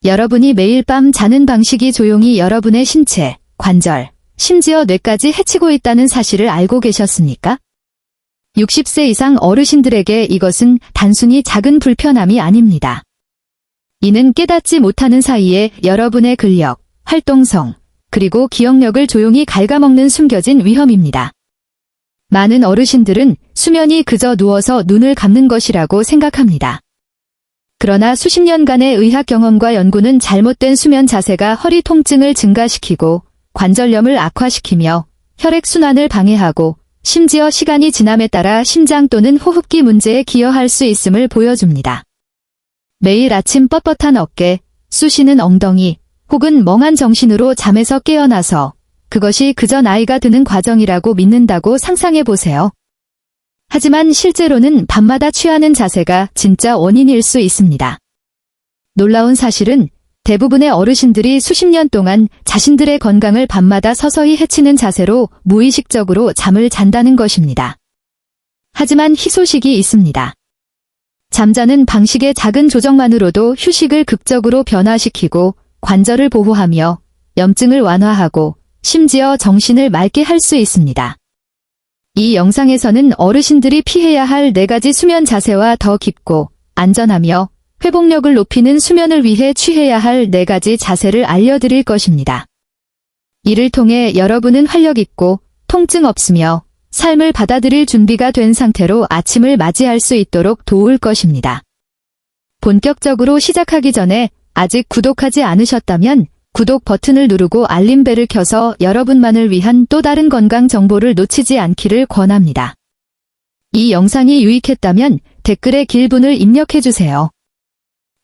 여러분이 매일 밤 자는 방식이 조용히 여러분의 신체, 관절, 심지어 뇌까지 해치고 있다는 사실을 알고 계셨습니까? 60세 이상 어르신들에게 이것은 단순히 작은 불편함이 아닙니다. 이는 깨닫지 못하는 사이에 여러분의 근력, 활동성, 그리고 기억력을 조용히 갉아먹는 숨겨진 위험입니다. 많은 어르신들은 수면이 그저 누워서 눈을 감는 것이라고 생각합니다. 그러나 수십 년간의 의학 경험과 연구는 잘못된 수면 자세가 허리 통증을 증가시키고 관절염을 악화시키며 혈액순환을 방해하고 심지어 시간이 지남에 따라 심장 또는 호흡기 문제에 기여할 수 있음을 보여줍니다. 매일 아침 뻣뻣한 어깨, 쑤시는 엉덩이, 혹은 멍한 정신으로 잠에서 깨어나서 그것이 그저 나이가 드는 과정이라고 믿는다고 상상해보세요. 하지만 실제로는 밤마다 취하는 자세가 진짜 원인일 수 있습니다. 놀라운 사실은 대부분의 어르신들이 수십 년 동안 자신들의 건강을 밤마다 서서히 해치는 자세로 무의식적으로 잠을 잔다는 것입니다. 하지만 희소식이 있습니다. 잠자는 방식의 작은 조정만으로도 휴식을 극적으로 변화시키고 관절을 보호하며 염증을 완화하고 심지어 정신을 맑게 할 수 있습니다. 이 영상에서는 어르신들이 피해야 할 4가지 수면 자세와 더 깊고 안전하며 회복력을 높이는 수면을 위해 취해야 할 4가지 자세를 알려드릴 것입니다. 이를 통해 여러분은 활력 있고 통증 없으며 삶을 받아들일 준비가 된 상태로 아침을 맞이할 수 있도록 도울 것입니다. 본격적으로 시작하기 전에 아직 구독하지 않으셨다면 구독 버튼을 누르고 알림벨을 켜서 여러분만을 위한 또 다른 건강 정보를 놓치지 않기를 권합니다. 이 영상이 유익했다면 댓글에 길분을 입력해주세요.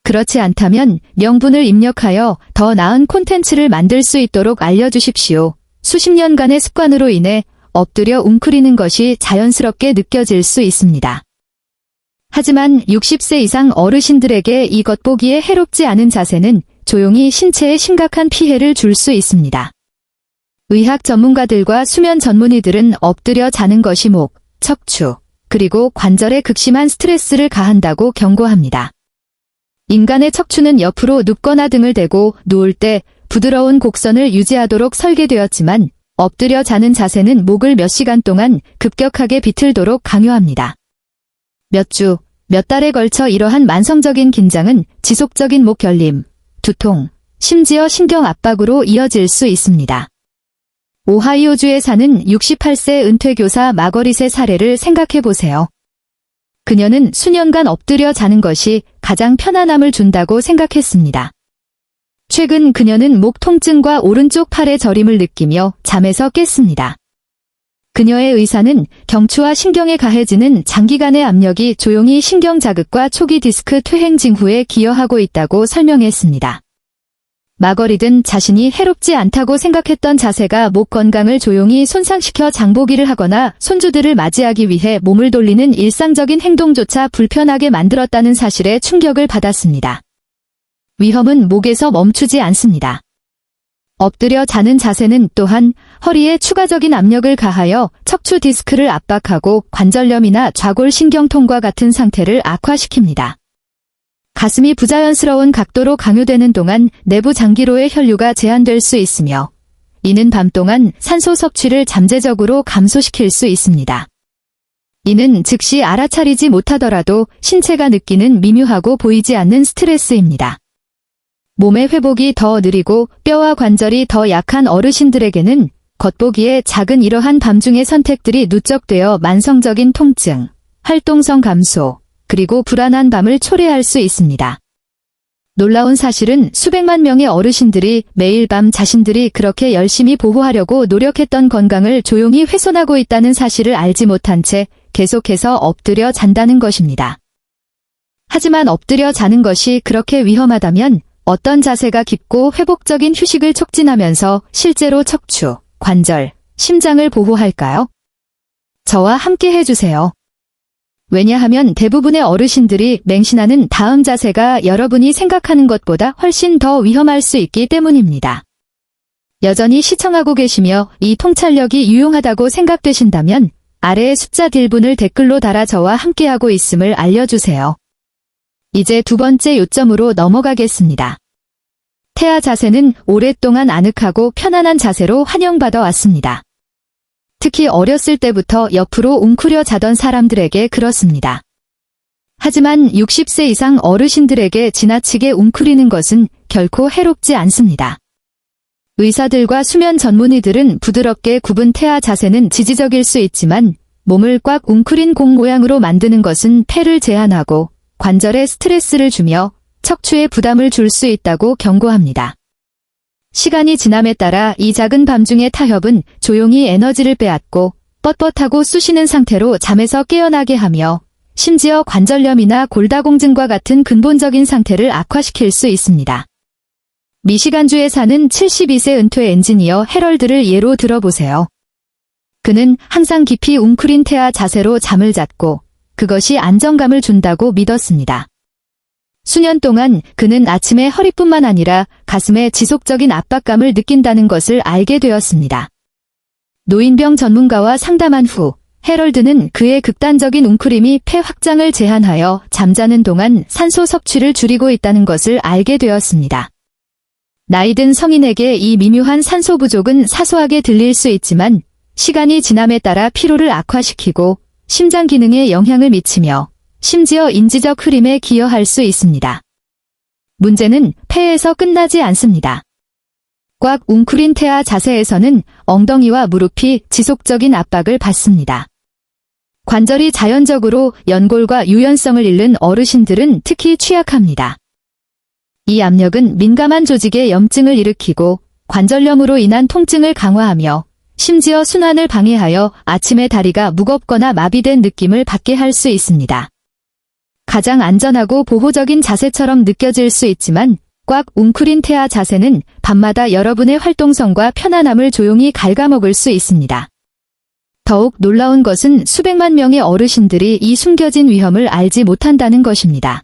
그렇지 않다면 명분을 입력하여 더 나은 콘텐츠를 만들 수 있도록 알려주십시오. 수십 년간의 습관으로 인해 엎드려 웅크리는 것이 자연스럽게 느껴질 수 있습니다. 하지만 60세 이상 어르신들에게 이 겉보기에 해롭지 않은 자세는 조용히 신체에 심각한 피해를 줄 수 있습니다. 의학 전문가들과 수면 전문의들은 엎드려 자는 것이 목, 척추, 그리고 관절에 극심한 스트레스를 가한다고 경고합니다. 인간의 척추는 옆으로 눕거나 등을 대고 누울 때 부드러운 곡선을 유지하도록 설계되었지만 엎드려 자는 자세는 목을 몇 시간 동안 급격하게 비틀도록 강요합니다. 몇 주, 몇 달에 걸쳐 이러한 만성적인 긴장은 지속적인 목 결림, 두통, 심지어 신경 압박으로 이어질 수 있습니다. 오하이오주에 사는 68세 은퇴교사 마거릿의 사례를 생각해보세요. 그녀는 수년간 엎드려 자는 것이 가장 편안함을 준다고 생각했습니다. 최근 그녀는 목 통증과 오른쪽 팔의 저림을 느끼며 잠에서 깼습니다. 그녀의 의사는 경추와 신경에 가해지는 장기간의 압력이 조용히 신경 자극과 초기 디스크 퇴행 징후에 기여하고 있다고 설명했습니다. 마거릿은 자신이 해롭지 않다고 생각했던 자세가 목 건강을 조용히 손상시켜 장보기를 하거나 손주들을 맞이하기 위해 몸을 돌리는 일상적인 행동조차 불편하게 만들었다는 사실에 충격을 받았습니다. 위험은 목에서 멈추지 않습니다. 엎드려 자는 자세는 또한 허리에 추가적인 압력을 가하여 척추 디스크를 압박하고 관절염이나 좌골신경통과 같은 상태를 악화시킵니다. 가슴이 부자연스러운 각도로 강요되는 동안 내부 장기로의 혈류가 제한될 수 있으며 이는 밤 동안 산소 섭취를 잠재적으로 감소시킬 수 있습니다. 이는 즉시 알아차리지 못하더라도 신체가 느끼는 미묘하고 보이지 않는 스트레스입니다. 몸의 회복이 더 느리고 뼈와 관절이 더 약한 어르신들에게는 겉보기에 작은 이러한 밤중의 선택들이 누적되어 만성적인 통증, 활동성 감소, 그리고 불안한 밤을 초래할 수 있습니다. 놀라운 사실은 수백만 명의 어르신들이 매일 밤 자신들이 그렇게 열심히 보호하려고 노력했던 건강을 조용히 훼손하고 있다는 사실을 알지 못한 채 계속해서 엎드려 잔다는 것입니다. 하지만 엎드려 자는 것이 그렇게 위험하다면 어떤 자세가 깊고 회복적인 휴식을 촉진하면서 실제로 척추, 관절, 심장을 보호할까요? 저와 함께 해주세요. 왜냐하면 대부분의 어르신들이 맹신하는 다음 자세가 여러분이 생각하는 것보다 훨씬 더 위험할 수 있기 때문입니다. 여전히 시청하고 계시며 이 통찰력이 유용하다고 생각되신다면 아래의 숫자 딜분을 댓글로 달아 저와 함께하고 있음을 알려주세요. 이제 두 번째 요점으로 넘어가겠습니다. 태아 자세는 오랫동안 아늑하고 편안한 자세로 환영받아 왔습니다. 특히 어렸을 때부터 옆으로 웅크려 자던 사람들에게 그렇습니다. 하지만 60세 이상 어르신들에게 지나치게 웅크리는 것은 결코 해롭지 않습니다. 의사들과 수면 전문의들은 부드럽게 굽은 태아 자세는 지지적일 수 있지만 몸을 꽉 웅크린 공 모양으로 만드는 것은 폐를 제한하고 관절에 스트레스를 주며 척추에 부담을 줄 수 있다고 경고합니다. 시간이 지남에 따라 이 작은 밤중의 타협은 조용히 에너지를 빼앗고 뻣뻣하고 쑤시는 상태로 잠에서 깨어나게 하며 심지어 관절염이나 골다공증과 같은 근본적인 상태를 악화시킬 수 있습니다. 미시간주에 사는 72세 은퇴 엔지니어 해럴드를 예로 들어보세요. 그는 항상 깊이 웅크린 태아 자세로 잠을 잤고 그것이 안정감을 준다고 믿었습니다. 수년 동안 그는 아침에 허리뿐만 아니라 가슴에 지속적인 압박감을 느낀다는 것을 알게 되었습니다. 노인병 전문가와 상담한 후 해럴드는 그의 극단적인 웅크림이 폐 확장을 제한하여 잠자는 동안 산소 섭취를 줄이고 있다는 것을 알게 되었습니다. 나이든 성인에게 이 미묘한 산소 부족은 사소하게 들릴 수 있지만 시간이 지남에 따라 피로를 악화시키고 심장 기능에 영향을 미치며 심지어 인지적 흐림에 기여할 수 있습니다. 문제는 폐에서 끝나지 않습니다. 꽉 웅크린 태아 자세에서는 엉덩이와 무릎이 지속적인 압박을 받습니다. 관절이 자연적으로 연골과 유연성을 잃는 어르신들은 특히 취약합니다. 이 압력은 민감한 조직에 염증을 일으키고 관절염으로 인한 통증을 강화하며 심지어 순환을 방해하여 아침에 다리가 무겁거나 마비된 느낌을 받게 할 수 있습니다. 가장 안전하고 보호적인 자세처럼 느껴질 수 있지만 꽉 웅크린 태아 자세는 밤마다 여러분의 활동성과 편안함을 조용히 갉아먹을 수 있습니다. 더욱 놀라운 것은 수백만 명의 어르신들이 이 숨겨진 위험을 알지 못한다는 것입니다.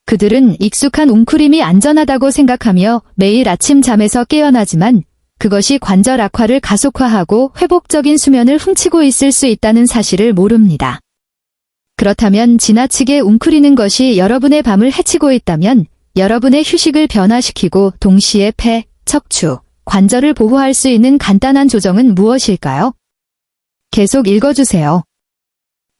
그들은 익숙한 웅크림이 안전하다고 생각하며 매일 아침 잠에서 깨어나지만 그것이 관절 악화를 가속화하고 회복적인 수면을 훔치고 있을 수 있다는 사실을 모릅니다. 그렇다면 지나치게 웅크리는 것이 여러분의 밤을 해치고 있다면 여러분의 휴식을 변화시키고 동시에 폐, 척추, 관절을 보호할 수 있는 간단한 조정은 무엇일까요? 계속 읽어주세요.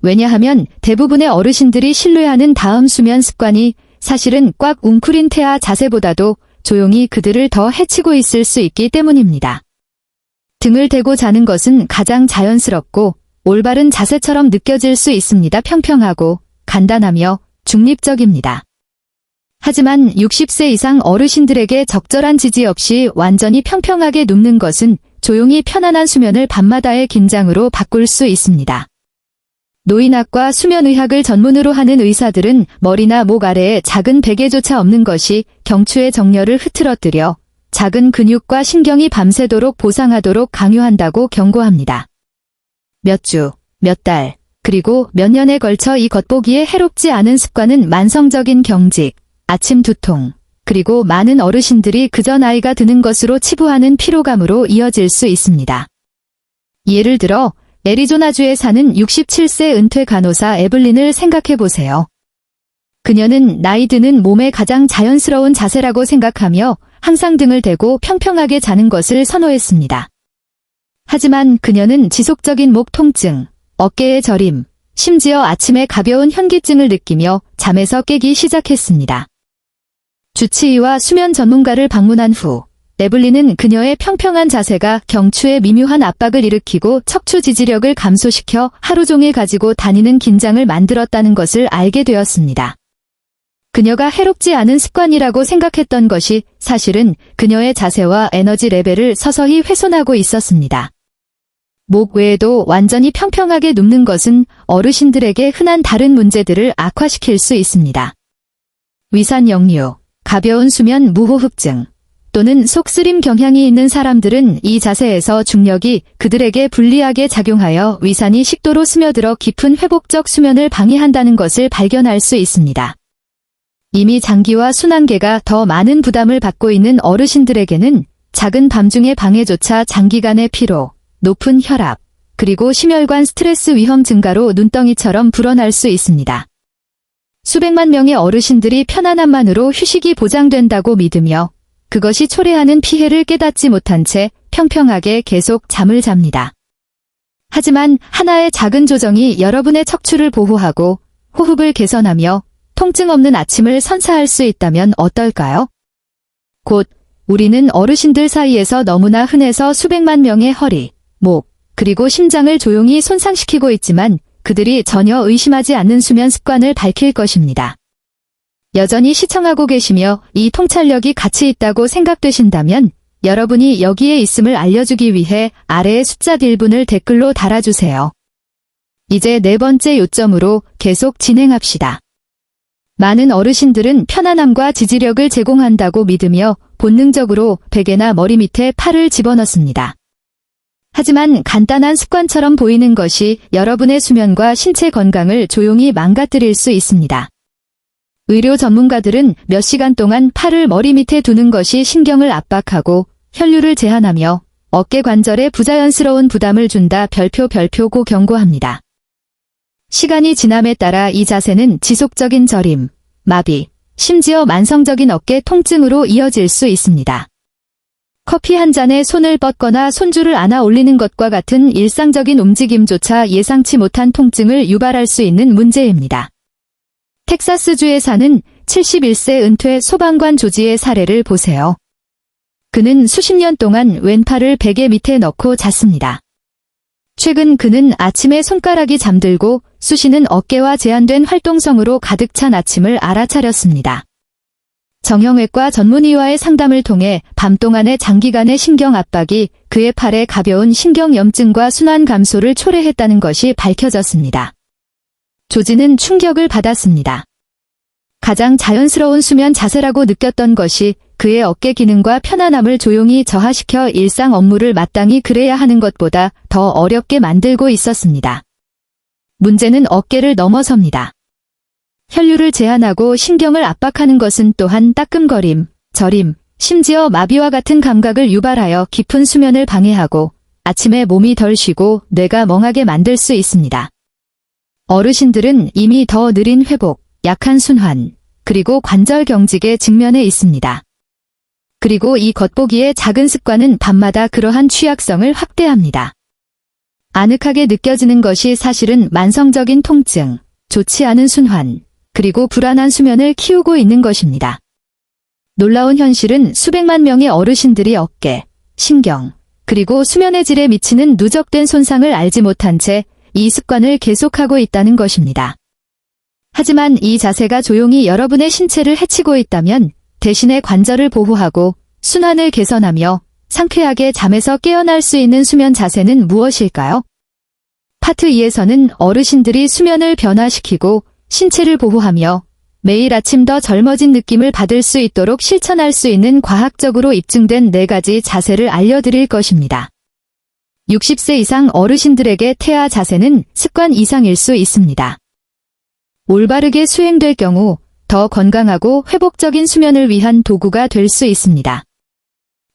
왜냐하면 대부분의 어르신들이 신뢰하는 다음 수면 습관이 사실은 꽉 웅크린 태아 자세보다도 조용히 그들을 더 해치고 있을 수 있기 때문입니다. 등을 대고 자는 것은 가장 자연스럽고 올바른 자세처럼 느껴질 수 있습니다. 평평하고 간단하며 중립적입니다. 하지만 60세 이상 어르신들에게 적절한 지지 없이 완전히 평평하게 눕는 것은 조용히 편안한 수면을 밤마다의 긴장으로 바꿀 수 있습니다. 노인학과 수면의학을 전문으로 하는 의사들은 머리나 목 아래에 작은 베개조차 없는 것이 경추의 정렬을 흐트러뜨려 작은 근육과 신경이 밤새도록 보상하도록 강요한다고 경고합니다. 몇 주, 몇 달, 그리고 몇 년에 걸쳐 이 겉보기에 해롭지 않은 습관은 만성적인 경직, 아침 두통, 그리고 많은 어르신들이 그저 나이가 드는 것으로 치부하는 피로감으로 이어질 수 있습니다. 예를 들어 애리조나주에 사는 67세 은퇴 간호사 에블린을 생각해 보세요. 그녀는 나이 드는 몸의 가장 자연스러운 자세라고 생각하며 항상 등을 대고 평평하게 자는 것을 선호했습니다. 하지만 그녀는 지속적인 목 통증, 어깨의 저림, 심지어 아침에 가벼운 현기증을 느끼며 잠에서 깨기 시작했습니다. 주치의와 수면 전문가를 방문한 후 에블린은 그녀의 평평한 자세가 경추에 미묘한 압박을 일으키고 척추 지지력을 감소시켜 하루 종일 가지고 다니는 긴장을 만들었다는 것을 알게 되었습니다. 그녀가 해롭지 않은 습관이라고 생각했던 것이 사실은 그녀의 자세와 에너지 레벨을 서서히 훼손하고 있었습니다. 목 외에도 완전히 평평하게 눕는 것은 어르신들에게 흔한 다른 문제들을 악화시킬 수 있습니다. 위산 역류, 가벼운 수면 무호흡증, 또는 속쓰림 경향이 있는 사람들은 이 자세에서 중력이 그들에게 불리하게 작용하여 위산이 식도로 스며들어 깊은 회복적 수면을 방해한다는 것을 발견할 수 있습니다. 이미 장기와 순환계가 더 많은 부담을 받고 있는 어르신들에게는 작은 밤중의 방해조차 장기간의 피로, 높은 혈압, 그리고 심혈관 스트레스 위험 증가로 눈덩이처럼 불어날 수 있습니다. 수백만 명의 어르신들이 편안함만으로 휴식이 보장된다고 믿으며 그것이 초래하는 피해를 깨닫지 못한 채 평평하게 계속 잠을 잡니다. 하지만 하나의 작은 조정이 여러분의 척추를 보호하고 호흡을 개선하며 통증 없는 아침을 선사할 수 있다면 어떨까요? 곧 우리는 어르신들 사이에서 너무나 흔해서 수백만 명의 허리, 목, 그리고 심장을 조용히 손상시키고 있지만 그들이 전혀 의심하지 않는 수면 습관을 밝힐 것입니다. 여전히 시청하고 계시며 이 통찰력이 가치 있다고 생각되신다면 여러분이 여기에 있음을 알려주기 위해 아래의 숫자 1분을 댓글로 달아주세요. 이제 네 번째 요점으로 계속 진행합시다. 많은 어르신들은 편안함과 지지력을 제공한다고 믿으며 본능적으로 베개나 머리 밑에 팔을 집어넣습니다. 하지만 간단한 습관처럼 보이는 것이 여러분의 수면과 신체 건강을 조용히 망가뜨릴 수 있습니다. 의료 전문가들은 몇 시간 동안 팔을 머리 밑에 두는 것이 신경을 압박하고 혈류를 제한하며 어깨 관절에 부자연스러운 부담을 준다 별표고 경고합니다. 시간이 지남에 따라 이 자세는 지속적인 저림, 마비, 심지어 만성적인 어깨 통증으로 이어질 수 있습니다. 커피 한 잔에 손을 뻗거나 손줄을 안아 올리는 것과 같은 일상적인 움직임조차 예상치 못한 통증을 유발할 수 있는 문제입니다. 텍사스주에 사는 71세 은퇴 소방관 조지의 사례를 보세요. 그는 수십 년 동안 왼팔을 베개 밑에 넣고 잤습니다. 최근 그는 아침에 손가락이 잠들고 수시는 어깨와 제한된 활동성으로 가득 찬 아침을 알아차렸습니다. 정형외과 전문의와의 상담을 통해 밤 동안의 장기간의 신경 압박이 그의 팔에 가벼운 신경염증과 순환 감소를 초래했다는 것이 밝혀졌습니다. 조지는 충격을 받았습니다. 가장 자연스러운 수면 자세라고 느꼈던 것이 그의 어깨 기능과 편안함을 조용히 저하시켜 일상 업무를 마땅히 그래야 하는 것보다 더 어렵게 만들고 있었습니다. 문제는 어깨를 넘어섭니다. 혈류를 제한하고 신경을 압박하는 것은 또한 따끔거림, 저림, 심지어 마비와 같은 감각을 유발하여 깊은 수면을 방해하고 아침에 몸이 덜 쉬고 뇌가 멍하게 만들 수 있습니다. 어르신들은 이미 더 느린 회복, 약한 순환, 그리고 관절 경직에 직면해 있습니다. 그리고 이 겉보기의 작은 습관은 밤마다 그러한 취약성을 확대합니다. 아늑하게 느껴지는 것이 사실은 만성적인 통증, 좋지 않은 순환, 그리고 불안한 수면을 키우고 있는 것입니다. 놀라운 현실은 수백만 명의 어르신들이 어깨, 신경, 그리고 수면의 질에 미치는 누적된 손상을 알지 못한 채 이 습관을 계속하고 있다는 것입니다. 하지만 이 자세가 조용히 여러분의 신체를 해치고 있다면 대신에 관절을 보호하고 순환을 개선하며 상쾌하게 잠에서 깨어날 수 있는 수면 자세는 무엇일까요? 파트 2에서는 어르신들이 수면을 변화시키고 신체를 보호하며 매일 아침 더 젊어진 느낌을 받을 수 있도록 실천할 수 있는 과학적으로 입증된 4가지 자세를 알려드릴 것입니다. 60세 이상 어르신들에게 태아 자세는 습관 이상일 수 있습니다. 올바르게 수행될 경우 더 건강하고 회복적인 수면을 위한 도구가 될 수 있습니다.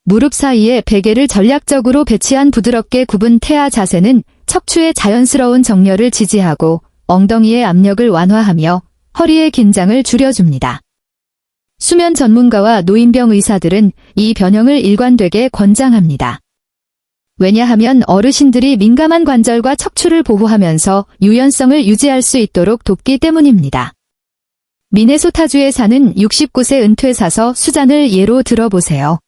무릎 사이에 베개를 전략적으로 배치한 부드럽게 굽은 태아 자세는 척추의 자연스러운 정렬을 지지하고 엉덩이의 압력을 완화하며 허리의 긴장을 줄여줍니다. 수면 전문가와 노인병 의사들은 이 변형을 일관되게 권장합니다. 왜냐하면 어르신들이 민감한 관절과 척추를 보호하면서 유연성을 유지할 수 있도록 돕기 때문입니다. 미네소타주에 사는 69세 은퇴사서 수잔을 예로 들어보세요.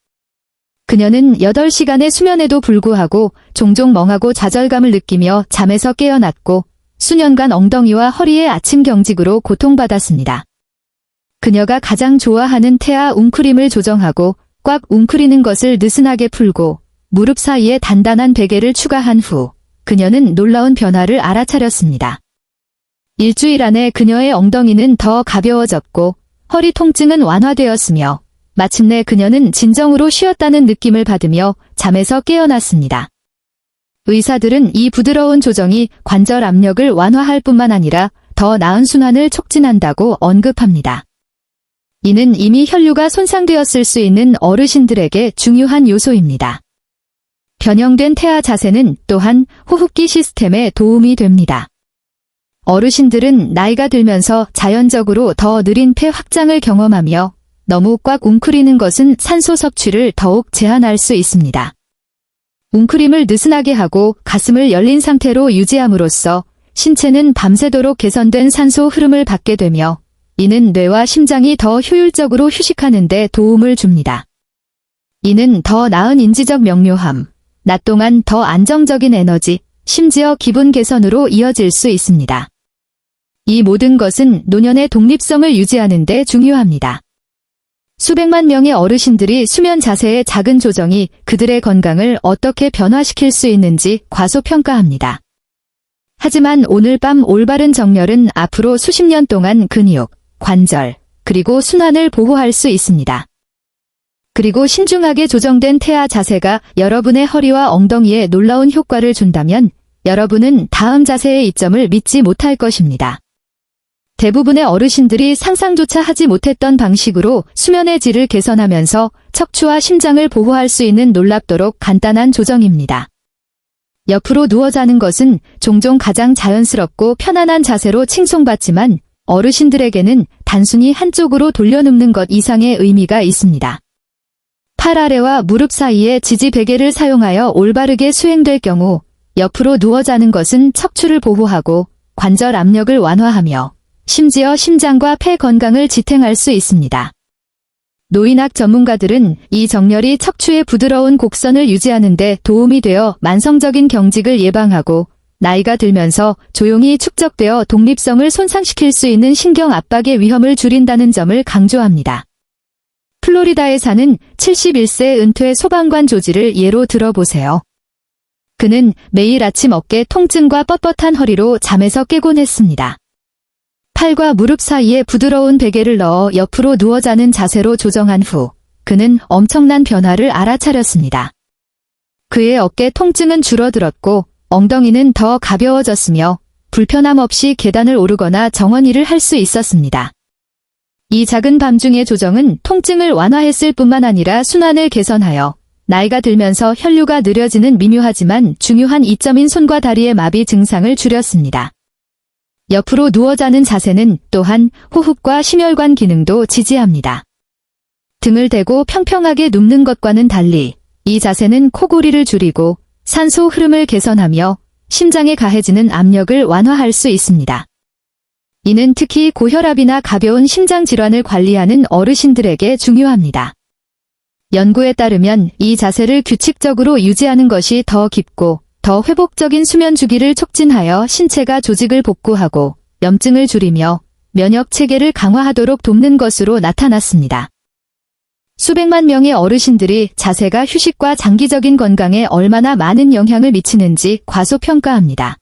그녀는 8시간의 수면에도 불구하고 종종 멍하고 좌절감을 느끼며 잠에서 깨어났고 수년간 엉덩이와 허리의 아침 경직으로 고통받았습니다. 그녀가 가장 좋아하는 태아 웅크림을 조정하고 꽉 웅크리는 것을 느슨하게 풀고 무릎 사이에 단단한 베개를 추가한 후 그녀는 놀라운 변화를 알아차렸습니다. 일주일 안에 그녀의 엉덩이는 더 가벼워졌고 허리 통증은 완화되었으며 마침내 그녀는 진정으로 쉬었다는 느낌을 받으며 잠에서 깨어났습니다. 의사들은 이 부드러운 조정이 관절 압력을 완화할 뿐만 아니라 더 나은 순환을 촉진한다고 언급합니다. 이는 이미 혈류가 손상되었을 수 있는 어르신들에게 중요한 요소입니다. 변형된 태아 자세는 또한 호흡기 시스템에 도움이 됩니다. 어르신들은 나이가 들면서 자연적으로 더 느린 폐 확장을 경험하며 너무 꽉 웅크리는 것은 산소 섭취를 더욱 제한할 수 있습니다. 웅크림을 느슨하게 하고 가슴을 열린 상태로 유지함으로써 신체는 밤새도록 개선된 산소 흐름을 받게 되며 이는 뇌와 심장이 더 효율적으로 휴식하는 데 도움을 줍니다. 이는 더 나은 인지적 명료함, 낮 동안 더 안정적인 에너지, 심지어 기분 개선으로 이어질 수 있습니다. 이 모든 것은 노년의 독립성을 유지하는 데 중요합니다. 수백만 명의 어르신들이 수면 자세의 작은 조정이 그들의 건강을 어떻게 변화시킬 수 있는지 과소평가합니다. 하지만 오늘 밤 올바른 정렬은 앞으로 수십 년 동안 근육, 관절, 그리고 순환을 보호할 수 있습니다. 그리고 신중하게 조정된 태아 자세가 여러분의 허리와 엉덩이에 놀라운 효과를 준다면 여러분은 다음 자세의 이점을 믿지 못할 것입니다. 대부분의 어르신들이 상상조차 하지 못했던 방식으로 수면의 질을 개선하면서 척추와 심장을 보호할 수 있는 놀랍도록 간단한 조정입니다. 옆으로 누워 자는 것은 종종 가장 자연스럽고 편안한 자세로 칭송받지만 어르신들에게는 단순히 한쪽으로 돌려눕는 것 이상의 의미가 있습니다. 팔 아래와 무릎 사이에 지지 베개를 사용하여 올바르게 수행될 경우 옆으로 누워 자는 것은 척추를 보호하고 관절 압력을 완화하며 심지어 심장과 폐 건강을 지탱할 수 있습니다. 노인학 전문가들은 이 정렬이 척추의 부드러운 곡선을 유지하는 데 도움이 되어 만성적인 경직을 예방하고 나이가 들면서 조용히 축적되어 독립성을 손상시킬 수 있는 신경 압박의 위험을 줄인다는 점을 강조합니다. 플로리다에 사는 71세 은퇴 소방관 조지를 예로 들어보세요. 그는 매일 아침 어깨 통증과 뻣뻣한 허리로 잠에서 깨곤 했습니다. 팔과 무릎 사이에 부드러운 베개를 넣어 옆으로 누워 자는 자세로 조정한 후 그는 엄청난 변화를 알아차렸습니다. 그의 어깨 통증은 줄어들었고 엉덩이는 더 가벼워졌으며 불편함 없이 계단을 오르거나 정원일을 할 수 있었습니다. 이 작은 밤중의 조정은 통증을 완화했을 뿐만 아니라 순환을 개선하여 나이가 들면서 혈류가 느려지는 미묘하지만 중요한 이점인 손과 다리의 마비 증상을 줄였습니다. 옆으로 누워 자는 자세는 또한 호흡과 심혈관 기능도 지지합니다. 등을 대고 평평하게 눕는 것과는 달리 이 자세는 코골이를 줄이고 산소 흐름을 개선하며 심장에 가해지는 압력을 완화할 수 있습니다. 이는 특히 고혈압이나 가벼운 심장 질환을 관리하는 어르신들에게 중요합니다. 연구에 따르면 이 자세를 규칙적으로 유지하는 것이 더 깊고 더 회복적인 수면 주기를 촉진하여 신체가 조직을 복구하고 염증을 줄이며 면역 체계를 강화하도록 돕는 것으로 나타났습니다. 수백만 명의 어르신들이 자세가 휴식과 장기적인 건강에 얼마나 많은 영향을 미치는지 과소평가합니다.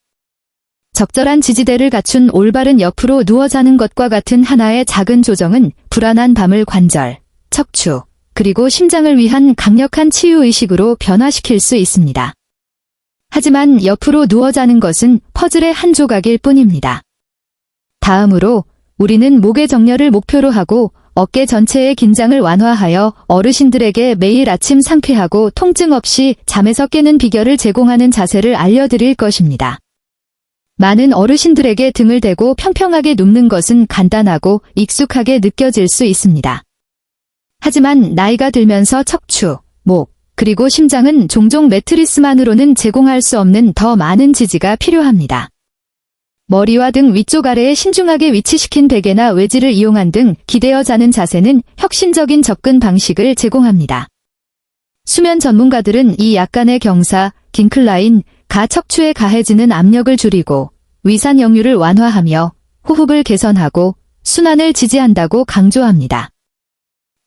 적절한 지지대를 갖춘 올바른 옆으로 누워 자는 것과 같은 하나의 작은 조정은 불안한 밤을 관절, 척추, 그리고 심장을 위한 강력한 치유의식으로 변화시킬 수 있습니다. 하지만 옆으로 누워 자는 것은 퍼즐의 한 조각일 뿐입니다. 다음으로 우리는 목의 정렬을 목표로 하고 어깨 전체의 긴장을 완화하여 어르신들에게 매일 아침 상쾌하고 통증 없이 잠에서 깨는 비결을 제공하는 자세를 알려드릴 것입니다. 많은 어르신들에게 등을 대고 평평하게 눕는 것은 간단하고 익숙하게 느껴질 수 있습니다. 하지만 나이가 들면서 척추, 목, 그리고 심장은 종종 매트리스만으로는 제공할 수 없는 더 많은 지지가 필요합니다. 머리와 등 위쪽 아래에 신중하게 위치시킨 베개나 외지를 이용한 등 기대어 자는 자세는 혁신적인 접근 방식을 제공합니다. 수면 전문가들은 이 약간의 경사, 긴클라인, 가척추에 가해지는 압력을 줄이고 위산 역류를 완화하며 호흡을 개선하고 순환을 지지한다고 강조합니다.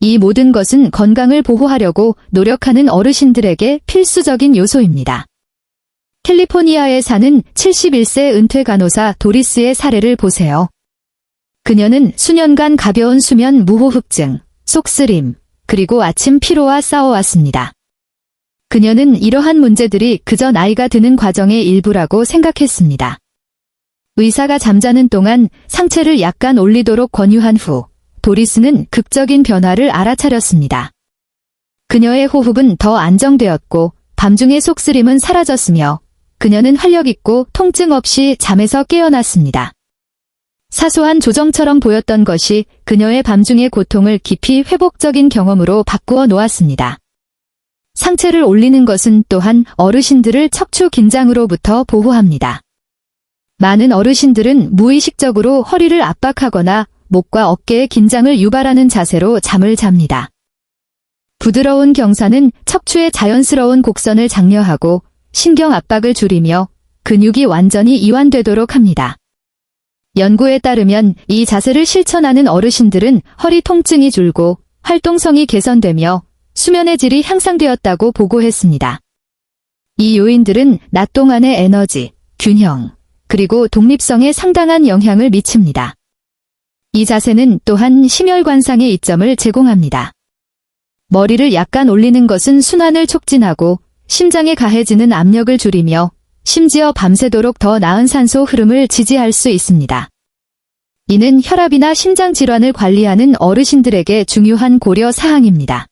이 모든 것은 건강을 보호하려고 노력하는 어르신들에게 필수적인 요소입니다. 캘리포니아에 사는 71세 은퇴 간호사 도리스의 사례를 보세요. 그녀는 수년간 가벼운 수면 무호흡증, 속쓰림, 그리고 아침 피로와 싸워왔습니다. 그녀는 이러한 문제들이 그저 나이가 드는 과정의 일부라고 생각했습니다. 의사가 잠자는 동안 상체를 약간 올리도록 권유한 후 도리스는 극적인 변화를 알아차렸습니다. 그녀의 호흡은 더 안정되었고 밤중의 속쓰림은 사라졌으며 그녀는 활력 있고 통증 없이 잠에서 깨어났습니다. 사소한 조정처럼 보였던 것이 그녀의 밤중의 고통을 깊이 회복적인 경험으로 바꾸어 놓았습니다. 상체를 올리는 것은 또한 어르신들을 척추 긴장으로부터 보호합니다. 많은 어르신들은 무의식적으로 허리를 압박하거나 목과 어깨의 긴장을 유발하는 자세로 잠을 잡니다. 부드러운 경사는 척추의 자연스러운 곡선을 장려하고 신경 압박을 줄이며 근육이 완전히 이완되도록 합니다. 연구에 따르면 이 자세를 실천하는 어르신들은 허리 통증이 줄고 활동성이 개선되며 수면의 질이 향상되었다고 보고했습니다. 이 요인들은 낮 동안의 에너지, 균형, 그리고 독립성에 상당한 영향을 미칩니다. 이 자세는 또한 심혈관상의 이점을 제공합니다. 머리를 약간 올리는 것은 순환을 촉진하고 심장에 가해지는 압력을 줄이며 심지어 밤새도록 더 나은 산소 흐름을 지지할 수 있습니다. 이는 혈압이나 심장 질환을 관리하는 어르신들에게 중요한 고려 사항입니다.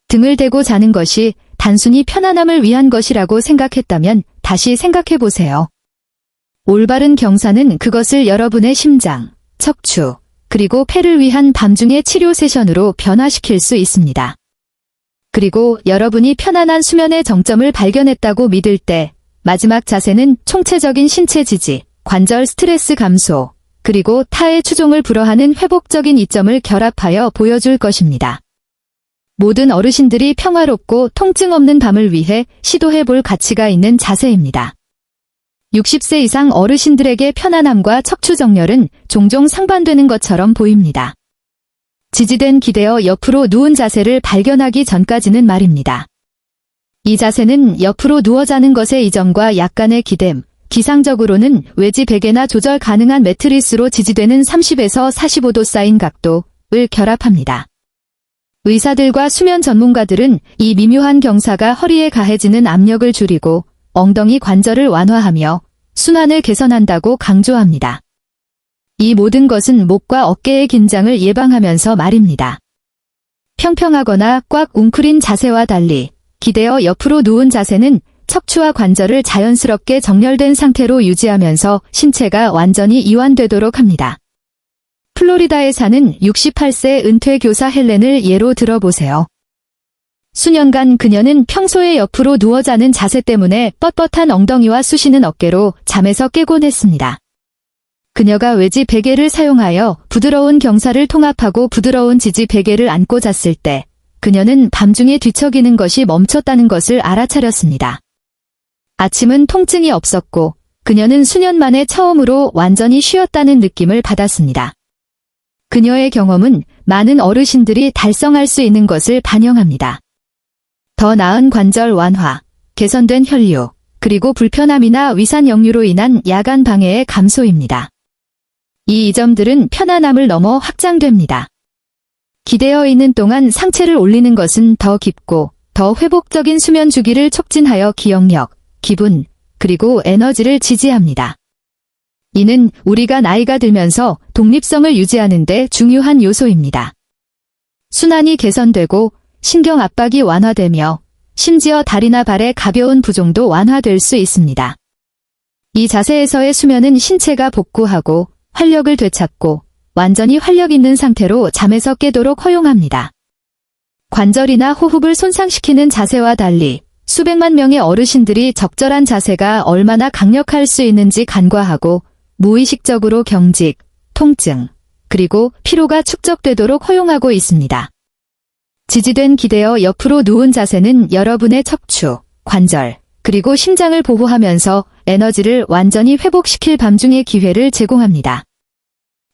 등을 대고 자는 것이 단순히 편안함을 위한 것이라고 생각했다면 다시 생각해 보세요. 올바른 경사는 그것을 여러분의 심장, 척추, 그리고 폐를 위한 밤중의 치료 세션으로 변화시킬 수 있습니다. 그리고 여러분이 편안한 수면의 정점을 발견했다고 믿을 때 마지막 자세는 총체적인 신체 지지, 관절 스트레스 감소, 그리고 타의 추종을 불허하는 회복적인 이점을 결합하여 보여줄 것입니다. 모든 어르신들이 평화롭고 통증 없는 밤을 위해 시도해 볼 가치가 있는 자세입니다. 60세 이상 어르신들에게 편안함과 척추 정렬은 종종 상반되는 것처럼 보입니다. 지지된 기대어 옆으로 누운 자세를 발견하기 전까지는 말입니다. 이 자세는 옆으로 누워 자는 것의 이점과 약간의 기댐, 기상적으로는 외지 베개나 조절 가능한 매트리스로 지지되는 30에서 45도 사인 각도를 결합합니다. 의사들과 수면 전문가들은 이 미묘한 경사가 허리에 가해지는 압력을 줄이고 엉덩이 관절을 완화하며 순환을 개선한다고 강조합니다. 이 모든 것은 목과 어깨의 긴장을 예방하면서 말입니다. 평평하거나 꽉 웅크린 자세와 달리 기대어 옆으로 누운 자세는 척추와 관절을 자연스럽게 정렬된 상태로 유지하면서 신체가 완전히 이완되도록 합니다. 플로리다에 사는 68세 은퇴 교사 헬렌을 예로 들어보세요. 수년간 그녀는 평소에 옆으로 누워 자는 자세 때문에 뻣뻣한 엉덩이와 쑤시는 어깨로 잠에서 깨곤 했습니다. 그녀가 외지 베개를 사용하여 부드러운 경사를 통합하고 부드러운 지지 베개를 안고 잤을 때 그녀는 밤중에 뒤척이는 것이 멈췄다는 것을 알아차렸습니다. 아침은 통증이 없었고 그녀는 수년 만에 처음으로 완전히 쉬었다는 느낌을 받았습니다. 그녀의 경험은 많은 어르신들이 달성할 수 있는 것을 반영합니다. 더 나은 관절 완화, 개선된 혈류, 그리고 불편함이나 위산 역류로 인한 야간 방해의 감소입니다. 이 이점들은 편안함을 넘어 확장됩니다. 기대어 있는 동안 상체를 올리는 것은 더 깊고 더 회복적인 수면 주기를 촉진하여 기억력, 기분, 그리고 에너지를 지지합니다. 이는 우리가 나이가 들면서 독립성을 유지하는 데 중요한 요소입니다. 순환이 개선되고 신경 압박이 완화되며 심지어 다리나 발의 가벼운 부종도 완화될 수 있습니다. 이 자세에서의 수면은 신체가 복구하고 활력을 되찾고 완전히 활력 있는 상태로 잠에서 깨도록 허용합니다. 관절이나 호흡을 손상시키는 자세와 달리 수백만 명의 어르신들이 적절한 자세가 얼마나 강력할 수 있는지 간과하고 무의식적으로 경직, 통증, 그리고 피로가 축적되도록 허용하고 있습니다. 지지된 기대어 옆으로 누운 자세는 여러분의 척추, 관절, 그리고 심장을 보호하면서 에너지를 완전히 회복시킬 밤중의 기회를 제공합니다.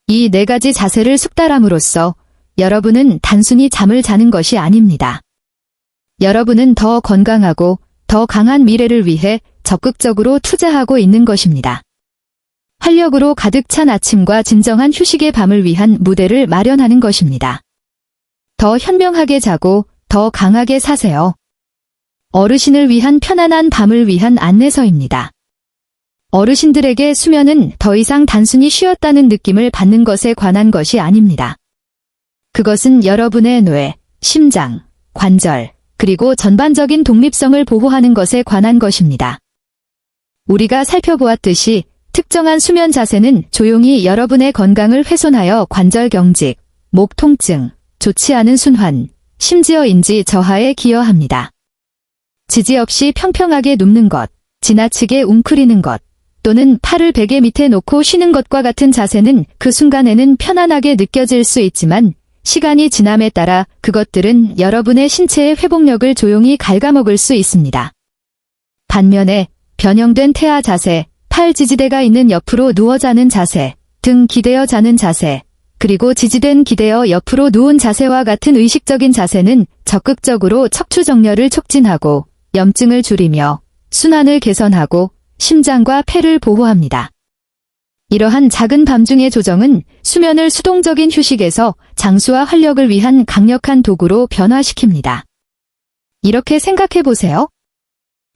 이 4가지 자세를 숙달함으로써 여러분은 단순히 잠을 자는 것이 아닙니다. 여러분은 더 건강하고 더 강한 미래를 위해 적극적으로 투자하고 있는 것입니다. 활력으로 가득 찬 아침과 진정한 휴식의 밤을 위한 무대를 마련하는 것입니다. 더 현명하게 자고 더 강하게 사세요. 어르신을 위한 편안한 밤을 위한 안내서입니다. 어르신들에게 수면은 더 이상 단순히 쉬었다는 느낌을 받는 것에 관한 것이 아닙니다. 그것은 여러분의 뇌, 심장, 관절, 그리고 전반적인 독립성을 보호하는 것에 관한 것입니다. 우리가 살펴보았듯이 특정한 수면 자세는 조용히 여러분의 건강을 훼손하여 관절 경직, 목 통증, 좋지 않은 순환, 심지어 인지 저하에 기여합니다. 지지 없이 평평하게 눕는 것, 지나치게 웅크리는 것, 또는 팔을 베개 밑에 놓고 쉬는 것과 같은 자세는 그 순간에는 편안하게 느껴질 수 있지만 시간이 지남에 따라 그것들은 여러분의 신체의 회복력을 조용히 갉아먹을 수 있습니다. 반면에 변형된 태아 자세, 팔 지지대가 있는 옆으로 누워 자는 자세, 등 기대어 자는 자세, 그리고 지지된 기대어 옆으로 누운 자세와 같은 의식적인 자세는 적극적으로 척추 정렬을 촉진하고 염증을 줄이며 순환을 개선하고 심장과 폐를 보호합니다. 이러한 작은 밤중의 조정은 수면을 수동적인 휴식에서 장수와 활력을 위한 강력한 도구로 변화시킵니다. 이렇게 생각해 보세요.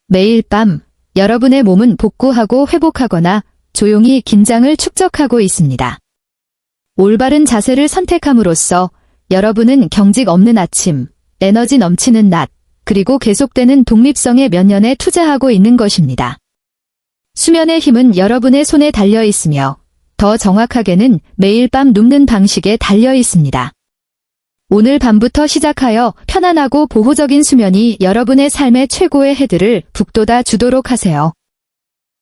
매일 밤 여러분의 몸은 복구하고 회복하거나 조용히 긴장을 축적하고 있습니다. 올바른 자세를 선택함으로써 여러분은 경직 없는 아침, 에너지 넘치는 낮, 그리고 계속되는 독립성의 몇 년에 투자하고 있는 것입니다. 수면의 힘은 여러분의 손에 달려 있으며 더 정확하게는 매일 밤 눕는 방식에 달려 있습니다. 오늘 밤부터 시작하여 편안하고 보호적인 수면이 여러분의 삶의 최고의 해들을 북돋아 주도록 하세요.